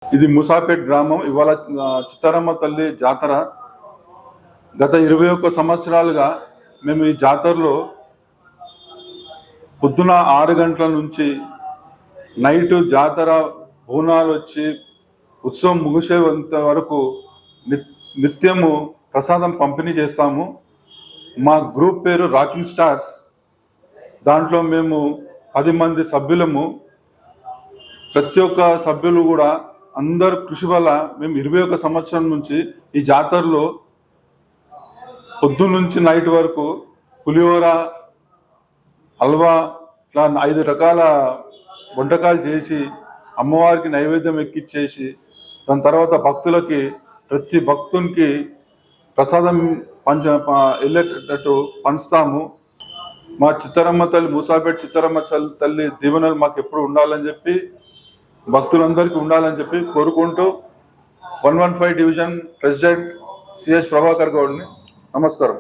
ఇది ముసాపేట్ గ్రామం. ఇవాళ చిత్తారమ్మ తల్లి జాతర. గత 21 సంవత్సరాలుగా మేము ఈ జాతరలో పొద్దున 6 గంటల నుంచి నైటు జాతర బోనాలు వచ్చి ఉత్సవం ముగిసేంత వరకు నిత్యము ప్రసాదం పంపిణీ చేస్తాము. మా గ్రూప్ పేరు రాకింగ్ స్టార్స్. దాంట్లో మేము 10 మంది సభ్యులము. ప్రతి ఒక్క సభ్యులు కూడా అందరు కృషి వల్ల మేము 21 సంవత్సరం నుంచి ఈ జాతరలో పొద్దున్న నుంచి నైట్ వరకు పులిహోర, హల్వా ఇట్లా 5 రకాల వంటకాలు చేసి అమ్మవారికి నైవేద్యం ఎక్కిచ్చేసి దాని తర్వాత భక్తులకి ప్రతి భక్తునికి ప్రసాదం వెళ్ళేటట్టు పంచుతాము. మా చిత్తారమ్మ తల్లి, మూసాపేట్ చిత్తారమ్మ తల్లి దీవెనలు మాకు ఎప్పుడు ఉండాలని చెప్పి, భక్తులందరికీ ఉండాలని చెప్పి కోరుకుంటూ 115 డివిజన్ ప్రెసిడెంట్ సిఎస్ ప్రభాకర్ గౌడ్ని నమస్కారం.